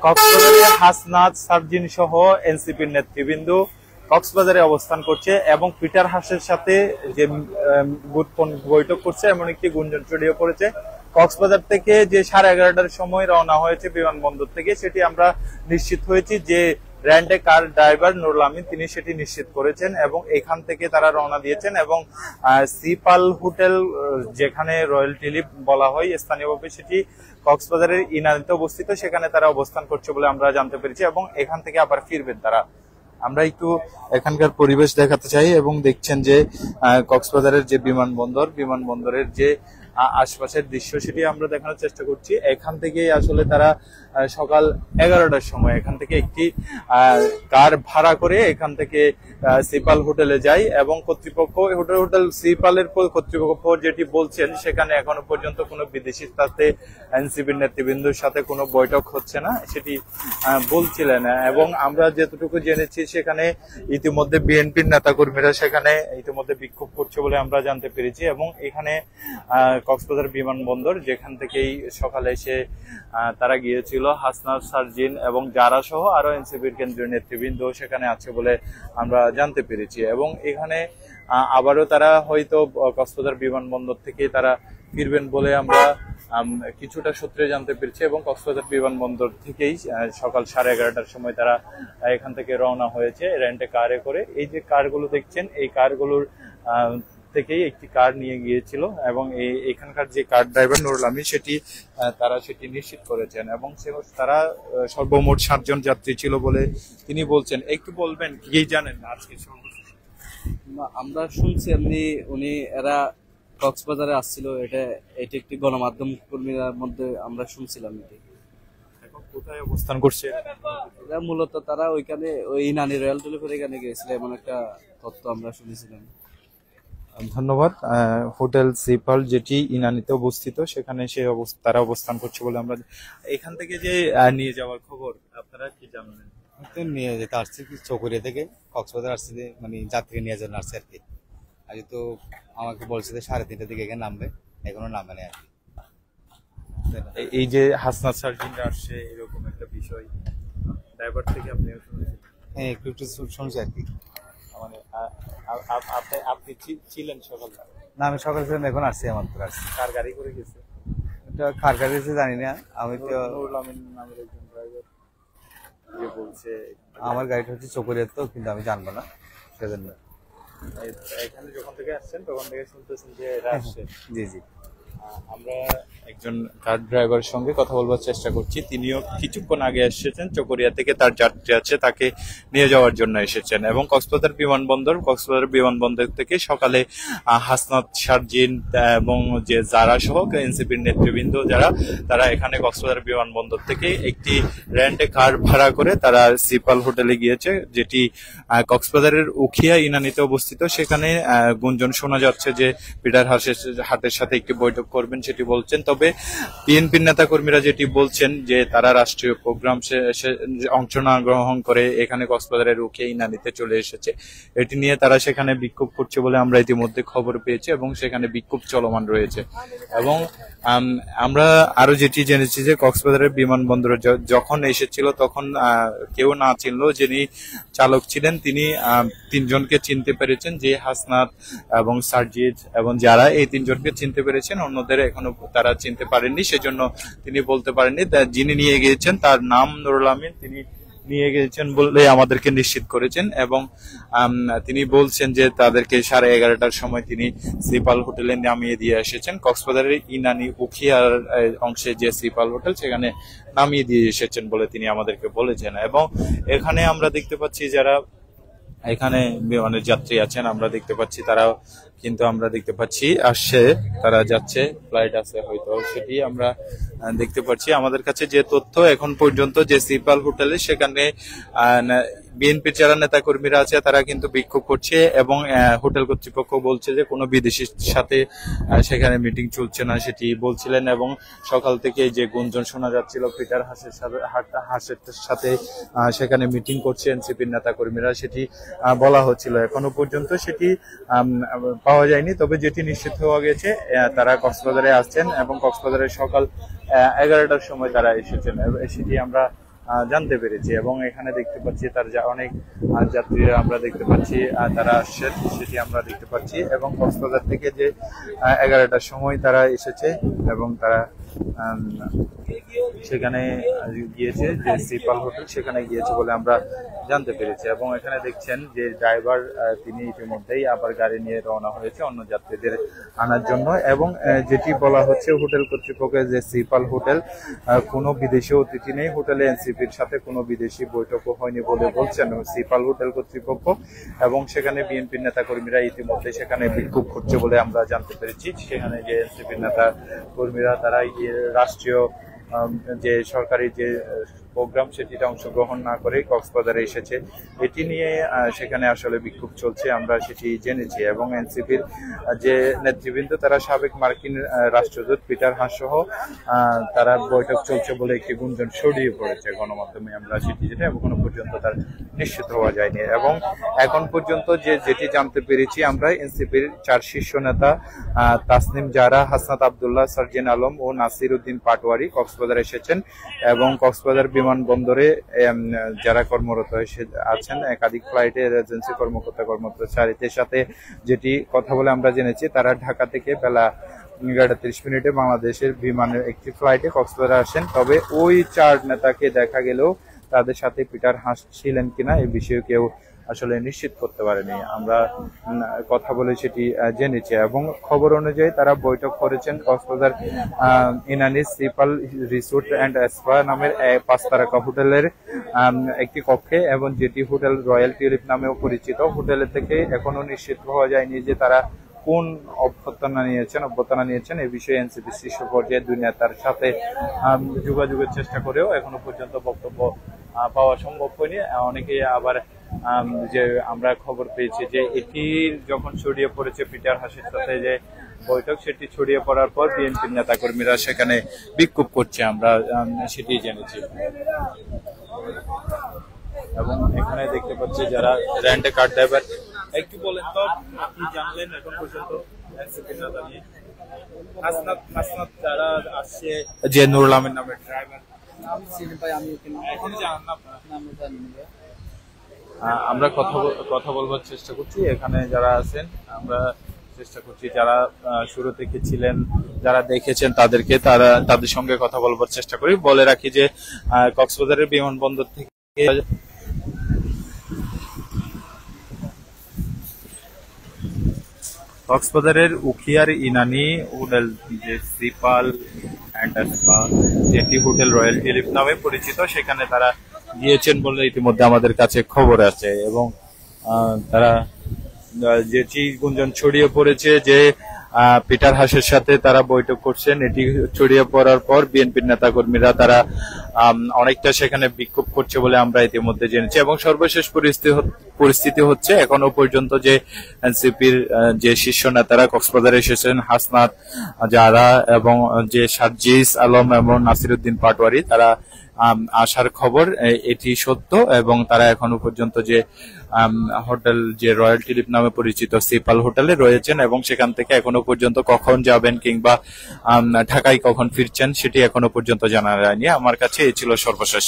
কক্সবাজারে হাসনাত সার্জিন সহ এনসিপির নেতৃবৃন্দ কক্সবাজারে অবস্থান করছে এবং পিটার হাসের সাথে যে বৈঠক করছে এমন একটি গুঞ্জন ছড়িয়ে পড়েছে। কক্সবাজার থেকে যে 11:30টার সময় রওনা হয়েছে বিমানবন্দর থেকে, সেটি আমরা নিশ্চিত হয়েছি যে রেন্টে কার ড্রাইভার নুরুল আমিন তিনি সেটি নিশ্চিত করেছেন এবং এখান থেকে তারা রওনা দিয়েছেন এবং সিপাল হোটেল, যেখানে রয়্যাল টিলিপ বলা হয় স্থানীয়ভাবে, সেটি কক্সবাজারের ইনানিতে অবস্থিত, সেখানে তারা অবস্থান করছে বলে আমরা জানতে পেরেছি এবং এখান থেকে আবার ফিরবেন তারা। আমরা একটু এখানকার পরিবেশ দেখাতে চাই এবং দেখছেন যে কক্সবাজারের যে বিমানবন্দরের যে আশপাশের দৃশ্য সেটি আমরা দেখানোর চেষ্টা করছি। এখান থেকে আসলে তারা সকাল 11টার সময় এখান থেকে একটি কার ভাড়া করে এখান থেকে সিপাল হোটেলে যায় এবং হোটেল সিপালের কর্তৃপক্ষ যেটি বলছেন, সেখানে এখনো পর্যন্ত কোনো বিদেশির সাথে এনসিপির নেতৃবৃন্দের সাথে কোনো বৈঠক হচ্ছে না সেটি বলছিলেন। এবং আমরা যতটুকু জেনেছি সেখানে ইতিমধ্যে বিএনপির নেতাকর্মীরা সেখানে ইতিমধ্যে বিক্ষোভ করছে বলে আমরা জানতে পেরেছি এবং এখানে কক্সবাজার বিমানবন্দর, যেখান থেকেই সকালে এসে তারা গিয়েছিল হাসনাত সার্জিন এবং যারা সহ আরো এনসিপির কেন্দ্রীয় নেতৃবৃন্দ সেখানে আছে বলে আমরা জানতে পেরেছি এবং এখানে আবারও তারা হয়তো কক্সবাজার বিমানবন্দর থেকে তারা ফিরবেন বলে আমরা কিছুটা সূত্রে জানতে পেরেছি এবং কক্সবাজার বিমানবন্দর থেকেই সকাল 11:30টার সময় তারা এখান থেকে রওনা হয়েছে রেন্টে কারে করে। এই যে কারগুলো দেখছেন, এই কারগুলোর থেকেই একটি কার নিয়ে গিয়েছিল এবং এখানকার যে কার ড্রাইভার নুরুল আমিন তারা সেটি নিশ্চিত করেছেন এবং তারা সর্বমোট 7 জন যাত্রী ছিল বলে তিনি বলছেন। একটু বলবেন কি জানেন আজকে? আমরা শুনছি এমনি এরা কক্সবাজারে আসছিল, এটা একটি গণমাধ্যম কর্মীদের মধ্যে আমরা শুনছিলাম। এখন কোথায় অবস্থান করছে? মূলত তারা ওইখানে ওই ইনানি রয়্যাল টেলিফোন এখানে গিয়েছিল এমন একটা তথ্য আমরা শুনেছিলাম। ধন্যবাদ। হোটেল সিপাল যেটি ইনানিতে অবস্থিত, সেখানে তারা অবস্থান করছে বলে আমরা। এখান থেকে যে নিয়ে যাওয়ার খবর আপনারা কি জানেন? নিয়ে যেতে আসছে চকরিয়া থেকে কক্সবাজার আসছে, মানে যাত্রী নিয়ে যান আসছে আর কি। আগে তো আমাকে বলছে যে 3:30টার দিকে এখানে নামবে, এখনো নামে নেই আর কি। এই যে হাসনাত সার্জিনরা আসছে এরকম একটা বিষয় ড্রাইভার থেকে আপনি শুনেছেন? হ্যাঁ, একটু শুনছি আর কি। মানে আপনি ছিলেন সকাল? না, আমি সকাল ছিলাম, এখন আসছি মাত্র আসছি। কার গাড়ি করে গেছে? এটা কার গাড়ি গেছে জানি না, আমি তো নুরুল আমিন নামের একজন ড্রাইভার যে বলছে আমার গাড়িটা হচ্ছে চকরিয়া, তো কিন্তু আমি জানবো না সেজন্য। এখানে যখন থেকে আসছেন তখন থেকে শুনতেছেন যে এরা আসছে? জি জি। আমরা একজন কার ড্রাইভারের সঙ্গে কথা বলবার চেষ্টা করছি। তিনিও কিছুক্ষণ আগে এসেছেন চকরিয়া থেকে, তার যাত্রী আছে তাকে নিয়ে যাওয়ার জন্য এসেছেন এবং কক্সবাজার বিমানবন্দর থেকে সকালে হাসনাত সার্জিন এবং যে যারা সহ এনসিপির নেতৃবৃন্দ তারা এখানে কক্সবাজার বিমানবন্দর থেকে একটি রেন্টে কার ভাড়া করে তারা সিপাল হোটেলে গিয়েছে, যেটি কক্সবাজারের উখিয়া ইনানিতে অবস্থিত। সেখানে গুঞ্জন শোনা যাচ্ছে যে পিটার হাসের সাথে একটি বৈঠক করবেন সেটি বলছেন। তবে বিএনপির নেতাকর্মীরা যেটি বলছেন যে তারা রাষ্ট্রীয় প্রোগ্রাম অংশ না গ্রহণ করে এখানে কক্সবাজারের উখিয়া ইনানিতে চলে এসেছে, এটি নিয়ে তারা সেখানে বিক্ষোভ করছে বলে আমরা ইতিমধ্যে খবর পেয়েছি এবং সেখানে বিক্ষোভ চলমান রয়েছে। এবং আমরা আরো যেটি জেনেছি যে কক্সবাজারের বিমানবন্দরে যখন এসেছিল তখন কেউ না চিনলেও যিনি চালক ছিলেন তিনি 3 জনকে চিনতে পেরেছেন, যে হাসনাত এবং সার্জিদ এবং যারা, এই 3 জনকে চিনতে পেরেছেন, অন্যদের এখনো তারা চিনতে পারেননি, সেজন্য তিনি বলতে পারেননি। যিনি নিয়ে গিয়েছেন তার নাম নুরুল আমিন, তিনি নিয়ে গিয়েছেন বলে আমাদেরকে নিশ্চিত করেছেন এবং তিনি বলছেন যে তাদেরকে 11:30টার সময় তিনি সিপাল হোটেলে নামিয়ে দিয়ে এসেছেন। কক্সবাজারের ইনানি উখিয়ার অংশে যে সিপাল হোটেল সেখানে নামিয়ে দিয়ে এসেছেন বলে তিনি আমাদেরকে বলেছেন। এবং এখানে আমরা দেখতে পাচ্ছি যারা এখানে মানে যাত্রী আছেন, আমরা দেখতে পাচ্ছি তারাও কিন্তু আমরা দেখতে পাচ্ছি আসছে, তারা যাচ্ছে, ফ্লাইট আছে হয়তো, সেটি আমরা দেখতে পাচ্ছি। আমাদের কাছে যে তথ্য এখন পর্যন্ত যে সিপাল হোটেলে সেখানে বিএনপির যারা নেতা কর্মীরা আছে তারা কিন্তু বিক্ষোভ করছে এবং হোটেল কর্তৃপক্ষ বলছে যে কোনো বিদেশির সাথে সেখানে মিটিং চলছে না সেটি বলছিলেন এবং সকাল থেকে যে গুঞ্জন শোনা যাচ্ছিল পিটার হাসের সাথে সেখানে মিটিং করছে এনসিপির নেতা কর্মীরা, সেটি বলা হচ্ছিল। এখনো পর্যন্ত সেটি পাওয়া যায়নি, তবে যেটি নিশ্চিত হওয়া গেছে তারা কক্সবাজারে আসছেন এবং কক্সবাজারে সকাল 11টার সময় তারা এসেছেন, সেটি আমরা জানতে পেরেছি। এবং এখানে দেখতে পাচ্ছি তার অনেক যাত্রীরা আমরা দেখতে পাচ্ছি তারা আসছেন, সেটি আমরা দেখতে পাচ্ছি। এবং কক্সবাজার থেকে যে 11টার সময় তারা এসেছে এবং তারা সেখানে গিয়েছে, যে সিপাল হোটেল সেখানে গিয়েছে বলে আমরা জানতে পেরেছি। এবং এখানে দেখছেন যে ড্রাইভার তিনি ইতিমধ্যেই আবার গাড়ি নিয়ে রওনা হয়েছে অন্য যাত্রীদের আনার জন্য। এবং যেটি বলা হচ্ছে হোটেল কর্তৃপক্ষের যে সিপাল হোটেল, কোনো বিদেশি অতিথি নেই হোটেলে, এনসিপির সাথে কোনো বিদেশি বৈঠকও হয়নি বলে বলছেন সিপাল হোটেল কর্তৃপক্ষ। এবং সেখানে বিএনপির নেতা কর্মীরা ইতিমধ্যে সেখানে বিক্ষোভ করছে বলে আমরা জানতে পেরেছি। সেখানে যে এনসিপির নেতা কর্মীরা তারা রাষ্ট্রীয় যে সরকারি যে প্রোগ্রাম সেটিতে অংশগ্রহণ না করে কক্সবাজারে এসেছে, এটি নিয়ে সেখানে আসলে বিক্ষোভ চলছে আমরা সেটি জেনেছি। এবং এনসিপির যে নেতৃবৃন্দ তারা সাবেক মার্কিন রাষ্ট্রদূত পিটার হাস সহ তারা বৈঠক চলছে বলে একটি গুঞ্জন ছড়িয়ে পড়েছে গণমাধ্যমে, আমরা সেটি যেটা এখনো পর্যন্ত তার নিশ্চিত হওয়া যায়নি। এবং এখন পর্যন্ত যেটি জানতে পেরেছি আমরা, এনসিপির 4 শীর্ষ নেতা তাসনিম জারা, হাসনাত আবদুল্লাহ, সার্জিন আলম ও নাসির উদ্দিন পাটোয়ারি কক্সবাজার এসেছেন। এবং কক্সবাজার বিমানবন্দরে যারা কর্মরত আছেন একাধিক ফ্লাইটের এজেন্সি কর্মচারীদের সাথে যেটি কথা বলে আমরা জেনেছি, তারা ঢাকা থেকে বেলা 11:30 বাংলাদেশের বিমানের একটি ফ্লাইটে কক্সবাজার আসেন। তবে ওই 4 নেতাকে দেখা গেলেও তাদের সাথে পিটার হাস ছিলেন কিনা এই বিষয়ে কেউ আসলে নিশ্চিত করতে পারেনি। আমরা কথা বলে সেটি জেনেছি। এবং খবর অনুযায়ী তারা বৈঠক করেছেন কক্সবাজার ইনানিস সিপাল রিসোর্ট অ্যান্ড স্পা নামের 5 তারকা হোটেলের একটি কক্ষে, এবং যেটি হোটেল রয়্যাল টিউলিপ নামেও পরিচিত। হোটেল থেকে এখনো নিশ্চিত হওয়া যায়নি যে তারা কোন অভ্যর্থনা নিয়েছেন এই বিষয়ে এনসিপি শীর্ষ পর্যায়ে 2 নেতার সাথে যোগাযোগের চেষ্টা করেও এখনো পর্যন্ত বক্তব্য পাওয়া সম্ভব হয়নি। অনেকেই আবার যে আমরা খবর পেয়েছি যে এটি যখন ছড়িয়ে পড়েছে পিটার হাসের সাথে যে বৈঠক, সেটি ছড়িয়ে পড়ার পর বিএনপির নেতাকর্মীরা সেখানে বিক্ষোভ করছে, আমরা সেটি জেনেছি। এবং এখানে দেখতে পাচ্ছি যারা রেন্টে কার ড্রাইভার, একটু বলেন তো কি জানলেন এখন পর্যন্ত এনসিপির নেতা নিয়ে? হাসনাত যারা আসছে, যে নুরুল আমিন নামের ড্রাইভার, আমরা কথা বলবার চেষ্টা করছি। এখানে যারা আছেন আমরা চেষ্টা করছি, যারা শুরু থেকে ছিলেন, যারা দেখেছেন তাদেরকে তাদের সঙ্গে কথা বলবার চেষ্টা করি। বলে রাখি যে কক্সবাজারের বিমানবন্দর থেকে কক্সবাজারের উখিয়ার ইনানি হোটেল যে সিপাল অ্যান্ড স্পা, যেটি হোটেল রয়্যাল টিউলিপ নামে পরিচিত, সেখানে তারা গিয়েছেন বলে ইতিমধ্যে আমাদের কাছে খবর আছে। এবং তারা যেটি গুঞ্জন ছড়িয়ে পড়েছে যে পিটার হাসের সাথে তারা বৈঠক করছেন, এটি ছড়িয়ে পড়ার পর বিএনপির নেতাকর্মীরা তারা অনেকটা সেখানে বিক্ষোভ করছে বলে আমরা ইতিমধ্যে জেনেছি। এবং সর্বশেষ পরিস্থিতি হচ্ছে এখনো পর্যন্ত যে এনসিপির যে শীর্ষ নেতারা কক্সবাজারে এসেছেন, হাসনাত জারা এবং যে সার্জিস আলম এবং নাসির উদ্দিন পাটোয়ারি, তারা আসার খবর এটি সত্য। এবং তারা এখনো পর্যন্ত যে হোটেল যে রয়্যাল টিউলিপ নামে পরিচিত সিপাল হোটেলে রয়েছেন, এবং সেখান থেকে এখনো পর্যন্ত কখন যাবেন কিংবা ঢাকায় কখন ফিরছেন সেটি এখনো পর্যন্ত জানা যায়নি। আমার কাছে এই ছিল সর্বশেষ।